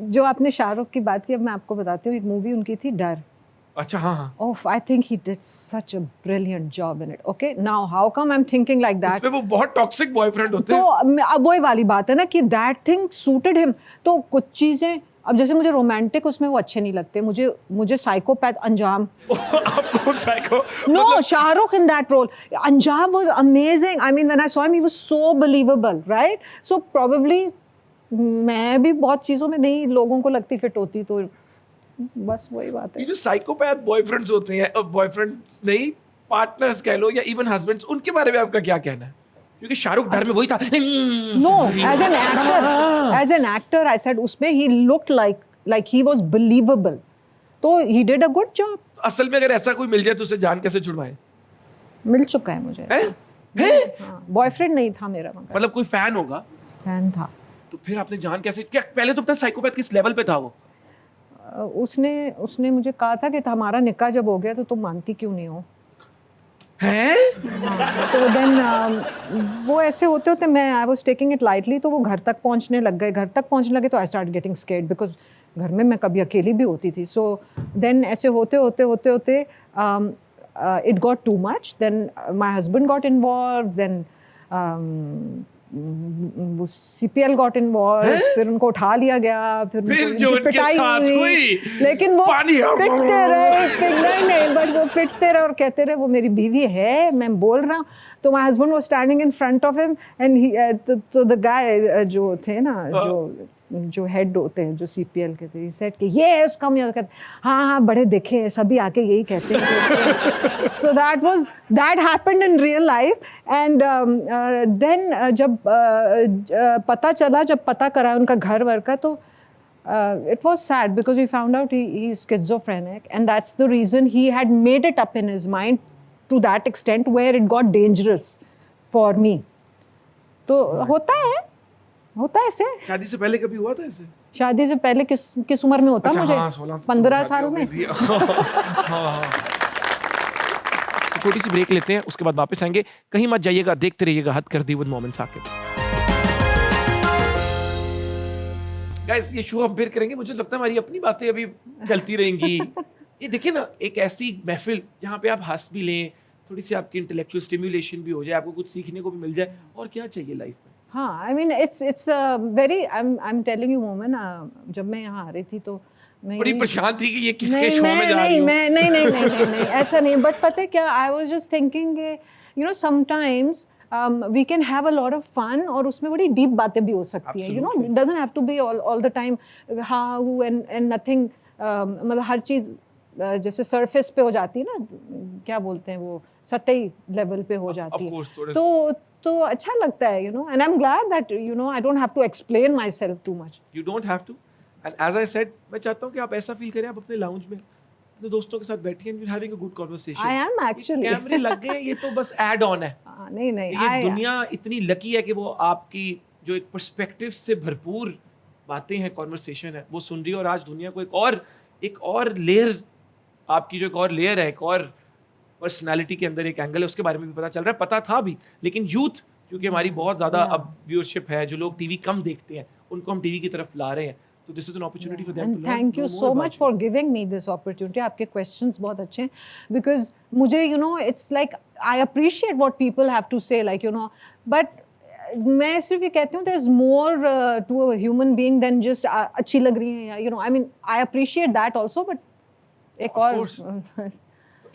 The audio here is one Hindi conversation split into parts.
जो आपने शाहरुख की बात की, अब मैं आपको बताती हूँ, एक मूवी उनकी थी डर. अच्छा हाँ हाँ. Oh, I think he did such a brilliant job in it. Okay, now how come I'm thinking like that? उसमें वो बहुत टॉक्सिक बॉयफ्रेंड होते तो हैं. अब वही वाली बात है ना कि that thing suited him. तो कुछ चीजें, अब जैसे मुझे रोमांटिक उसमें वो अच्छे नहीं लगते, मुझे साइकोपैथ अंजाम. आपको psycho No, Shahrukh in that role. Anjam was amazing. I mean, when I saw him, he was so believable, right? So probably मैं भी बहुत चीजों में नहीं लोगों को लगती फिट होती, तो बस वही बात ये है. जो साइकोपैथ बॉयफ्रेंड्स होते हैं, बॉयफ्रेंड्स नहीं, पार्टनर्स कह लो या इवन हस्बैंड्स, उनके बारे में आपका क्या कहना है? क्योंकि शाहरुख डर में वही था. No, as an actor, I said उसमें he looked like he was believable. तो he did a good job. असल में अगर ऐसा कोई मिल जाए तो उसे जान कैसे छुड़वाएं? मिल चुका है मुझे. हैं? बॉयफ्रेंड नहीं था मेरा, मगर मतलब कोई फैन होगा फैन था. तो फिर आपने जान कैसे, क्या पहले तो पता साइकोपैथ किस लेवल पे था वो? उसने मुझे कहा था कि हमारा निकाह जब हो गया तो तुम मानती क्यों नहीं हो. हैं? तो देन वो ऐसे होते होते मैं I was taking it lightly, तो वो घर तक पहुंचने लग गए. घर तक पहुंचने लगे तो I start getting scared, because घर में मैं कभी अकेली भी होती थी. सो देन ऐसे होते होते it got too much. Then my husband got involved. Then वो सीपीएल गॉट इन्वॉल्व. फिर उनको उठा लिया गया. फिर जो उनकी उनके पिटाई साथ हुई, लेकिन वो पानी पिटते रहे. नहीं, बट वो पिटते रहे और कहते रहे वो मेरी बीवी है, मैं बोल रहा हूँ. तो my husband was standing in front of him and तो द गाय जो थे ना, जो हेड होते हैं, जो सीपीएल के थे, ही सेड कि ये उसका मुझे कहते हाँ बड़े देखे हैं, सभी आके यही कहते हैं. So that happened in real life. And then जब पता करा उनका घर वर का, तो it was sad because we found out he's schizophrenic, and that's the reason he had made it up in his mind to that extent where it got dangerous for me. तो होता है ऐसे. शादी से पहले कभी हुआ था ऐसे? शादी से पहले किस उम्र में होता अच्छा, मुझे? हाँ, 16 15 साल में. हाँ. छोटी सी ब्रेक लेते हैं, उसके बाद वापस आएंगे. कहीं मत जाइएगा, देखते रहिएगा हद कर दी विद मोमिन साकिब. गाइस, ये शो हम फिर करेंगे. मुझे लगता है हमारी अपनी बातें अभी चलती रहेंगी. ये देखिए ना, एक ऐसी महफिल जहाँ पे आप हंस भी लें, थोड़ी सी आपकी इंटेलेक्चुअल स्टिम्युलेशन भी हो जाए, आपको कुछ सीखने को भी मिल जाए, और क्या चाहिए लाइफ में? हाँ, I mean it's very I'm telling you woman, जब मैं यहाँ आ रही थी तो मैं बड़ी यही- परेशान थी कि ये किसके नहीं, शो में जा रही हूँ. नहीं, ऐसा नहीं. बट पता है क्या, I was just thinking, you know, sometimes we can have a lot of fun, और उसमें बड़ी डीप बातें भी हो सकती हैं. You know, Absolutely. It doesn't have to be all the time how and nothing. मतलब हर चीज जैसे सरफेस पे हो जाती है ना, क्या बोलते हैं वो, सतही लेवल पे हो जाती है. course, थोड़े- तो अच्छा लगता है, you know. And I am glad that, you know, I don't have to explain myself too much. You don't have to. And as I said, मैं चाहता हूँ कि आप ऐसा फील करें, आप अपने लाउंज में अपने दोस्तों के साथ बैठिए and you're having a good conversation. I am actually. कैमरे लग गए, ये तो बस ऐड ऑन है. नहीं ये दुनिया इतनी लकी है कि वो आपकी जो एक पर्सपेक्टिव से भरपूर बातें हैं, कॉन्वर्सेशन है, वो सुन रही है. और आज दुनिया को एक और लेयर, आपकी जो एक और लेयर है, एक और पर्सनालिटी के अंदर एक एंगल है, उसके बारे में भी पता चल रहा है. पता था भी, लेकिन यूथ, क्योंकि हमारी बहुत ज़्यादा अब व्यूअरशिप है, जो लोग टीवी कम देखते हैं, उनको हम टीवी की तरफ ला रहे हैं. तो this is an opportunity for them to And learn. thank you so much for giving me this opportunity. आपके questions बहुत अच्छे हैं, because मुझे, you know, it's like I appreciate what people have to say, like, you know, but मैं सिर्फ ये कहती हूँ, there is more to a human being than just अच्छी लग रही है, या, you know, I mean, I appreciate that also, but एक Of और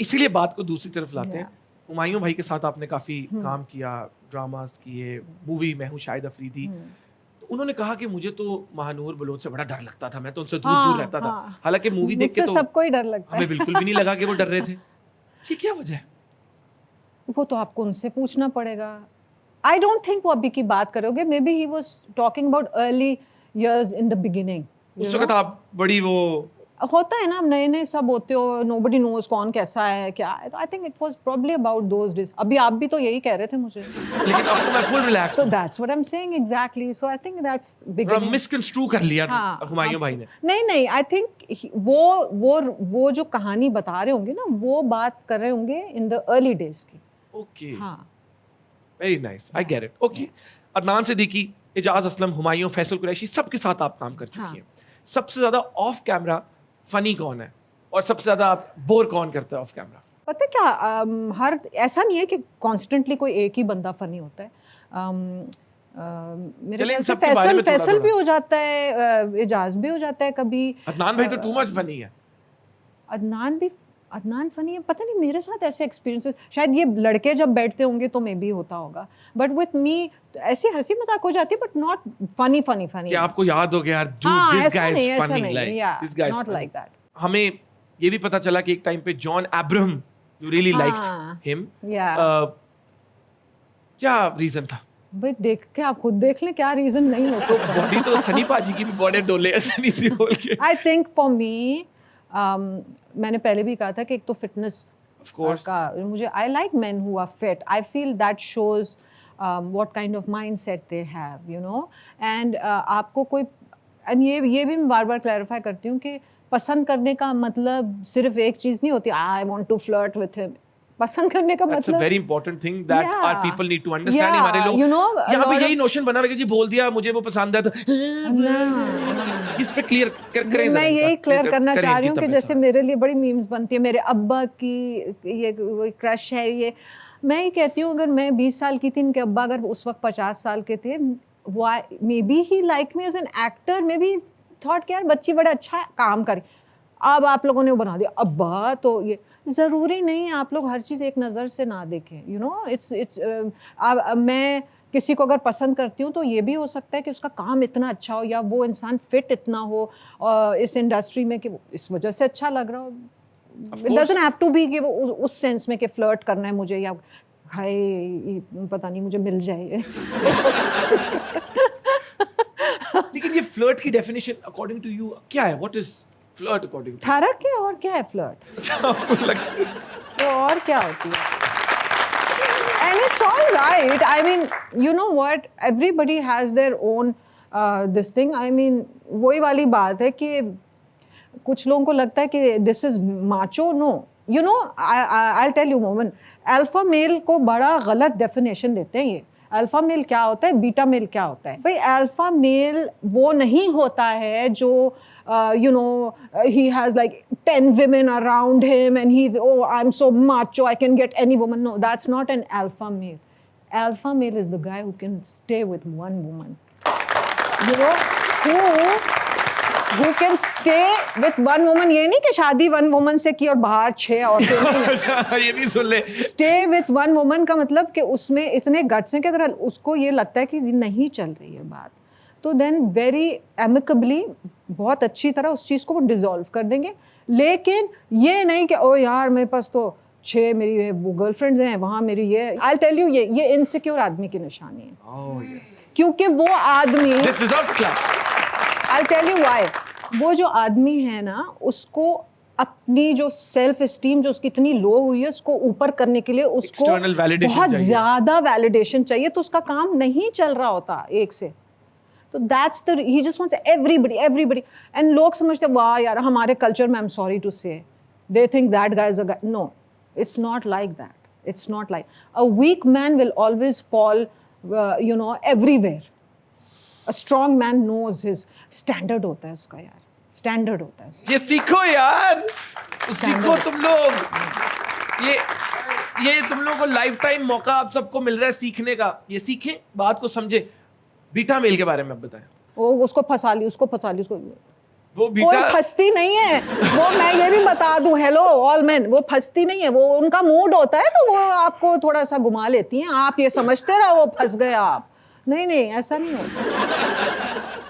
इसीलिए बात को दूसरी तरफ लाते हैं. Yeah. हुमायूं भाई के साथ आपने काफ़ी काम किया, ड्रामास किए, मूवी मैं हूँ शाहिद अफरीदी. तो उन्होंने कहा कि मुझे तो महानूर बलोच से बड़ा डर लगता था, मैं तो उनसे दूर दूर रहता था. हालांकि मूवी देख के मुझसे तो सबको ही डर लगता है. हमें बिल्कुल भी नहीं लगा कि वो डर रहे थे. ये क्या वजह है? वो तो आपको उनसे पूछना पड़ेगा. आई डोंट थिंक वो अभी की बात करोगे. May be he was talking about early years in the beginning. उस वक्त आप बड़ी वो होता है ना, नए सब होते हो, नोबडी नोज कौन कैसा है क्या है. तो I think it was probably about those days. अभी आप भी तो यही कह रहे थे मुझे. लेकिन अब तो मैं फुल रिलैक्स तो that's what I am saying exactly. So I think that's हूँ. बिगिनिंग. मिसकंस्ट्रू कर लिया था हुमायूं भाई ने. नहीं, आई थिंक वो जो कहानी बता रहे होंगे ना, वो बात कर रहे होंगे इन द अर्ली डेज की. ओके, हाँ, very nice, I get it. Okay, Adnan Siddiqui Ejaz Aslam, Humayun, Faisal Qureshi, सबके साथ आप काम कर चुकी हैं। सबसे ज्यादा ऑफ कैमरा फनी कौन है और सबसे ज्यादा आप बोर कौन करता है ऑफ कैमरा? पता है क्या, हर ऐसा नहीं है कि कॉन्स्टेंटली कोई एक ही बंदा फनी होता है। मेरे चलें, ख्याल इन से सबके बारे में फैसल थोड़ा-थोड़ा। भी हो जाता है, एजाज भी हो जाता है कभी। अदनान भाई तो टू मच फनी है। अदनान फनी है, पता नहीं मेरे साथ ऐसे एक्सपीरियंसेस, शायद ये लड़के जब बैठते होंगे तो मे भी होता होगा, बट विथ मी ऐसी हंसी मजाक हो जाती है, but not funny funny funny. कि आपको याद हो गया यार, हाँ, दिस ऐसा गाय नहीं, इज ऐसा फनी, नहीं, like yeah, this guy is not like that. हमें ये भी पता चला कि एक टाइम पे जॉन अब्राहम, यू रियली हाँ, लाइक्ड हिम। yeah. क्या रीजन था? भाई देख के आप खुद देख लें, क्या रीजन नहीं हो सकता। बॉडी तो सनी पाजी की भी बॉडी डोले है सनी देओल के। आई थिंक फॉर मी, मैंने पहले भी कहा था कि एक तो फिटनेस Of course. का मुझे, I like men who are fit, I feel that shows what kind of mindset they have, you know. And आपको कोई, एंड ये भी मैं बार बार क्लैरिफाई करती हूँ कि पसंद करने का मतलब सिर्फ एक चीज नहीं होती, I want to flirt with him. पसंद करने का That's a मतलब, very important thing that Yeah. our people need to understand. Yeah, हमारे लोग you know, a यहाँ पे lot यही of- नोशन बना हुआ है कि जी बोल दिया मुझे वो पसंद है तो इस पे क्लियर करें। मैं यही क्लियर करना करें चाह रही हूँ इनकी कि तबीयत जैसे से। मेरे लिए बड़ी मीम्स बनती है, मेरे अब्बा की ये वो क्रश है ये, मैं ये कहती हूँ अगर मैं 20 साल की थी, इनके अब्बा अगर उस वक्त 50 साल के थे, मे बी ही like me as an actor, maybe thought कि यार बच्ची बड़ा अच्छा काम करे। अब आप लोगों ने वो बना दिया अब्बा, तो ये ज़रूरी नहीं है आप लोग हर चीज़ एक नज़र से ना देखें, यू नो। इट्स मैं किसी को अगर पसंद करती हूँ तो ये भी हो सकता है कि उसका काम इतना अच्छा हो या वो इंसान फिट इतना हो इस इंडस्ट्री में कि वो इस वजह से अच्छा लग रहा हो। It doesn't have to be कि वो उस सेंस में कि फ्लर्ट करना है मुझे, या हाय पता नहीं मुझे मिल जाए। लेकिन ये फ्लर्ट की डेफिनेशन अकॉर्डिंग टू यू क्या है? What is flirt according to? ठहरा के और क्या है फ्लर्ट? आपको लगता है तो और क्या होती है? And it's all right. I mean, you know what? Everybody has their own this thing. I mean, वही वाली बात है कि कुछ लोगों को लगता है कि this is macho. No. You know, I'll tell you, Momin. Alpha male को बड़ा गलत definition देते हैं ये। अल्फा मेल क्या होता है, बीटा मेल क्या होता है? भाई अल्फा मेल वो नहीं होता है जो you know, he has like 10 women around him and oh, I'm so macho, I can get any woman. No, that's not an alpha male. Alpha male is the guy who can stay with one woman. You know, who can stay with one woman. ये नहीं कि शादी one woman से की और बाहर 6 और ये भी सुन ले। Stay with one woman का मतलब कि उसमें इतने guts हैं कि अगर उसको ये लगता है कि नहीं चल रही है बात, तो देन वेरी एमिकबली बहुत अच्छी तरह उस चीज़ को वो डिसॉल्व कर देंगे। लेकिन ये नहीं कि ओ यार मेरे पास तो 6 मेरी वो गर्लफ्रेंड्स हैं, वहाँ मेरी ये, आई टेल यू, ये इनसिक्योर आदमी की निशानी है। Oh yes. क्योंकि वो आदमी, This deserves clap. I tell you why, वो जो आदमी है ना, उसको अपनी जो सेल्फ एस्टीम जो उसकी इतनी लो हुई है, उसको ऊपर करने के लिए उसको External validation बहुत चाहिए। ज़्यादा वैलिडेशन चाहिए, तो उसका काम नहीं चल रहा होता एक से। तो that's the, he just wants everybody and लोग समझते हैं वाह यार हमारे कल्चर में, I am sorry to say, they think that guy is a guy. No, it's not like that, it's not like, a weak man will always fall you know everywhere. A strong man knows his standard होता है उसका, यार स्टैंडर्ड होता है उसका। ये सीखो यार, तो सीखो तुम लोग। ये तुम लोगों को लाइफ टाइम मौका आप सबको मिल रहा है सीखने का। ये सीखें, बात को समझे। बीटा मेल के बारे में आप बताएं। वो उसको फंसा ली उसको वो कोई बीटा फंसती नहीं है वो, मैं ये भी बता दूं, हेलो ऑल मैन, वो फंसती नहीं है, वो उनका मूड होता है तो वो आपको थोड़ा सा घुमा लेती हैं, आप ये समझते रहो वो फंस गए आप। नहीं, ऐसा नहीं होता।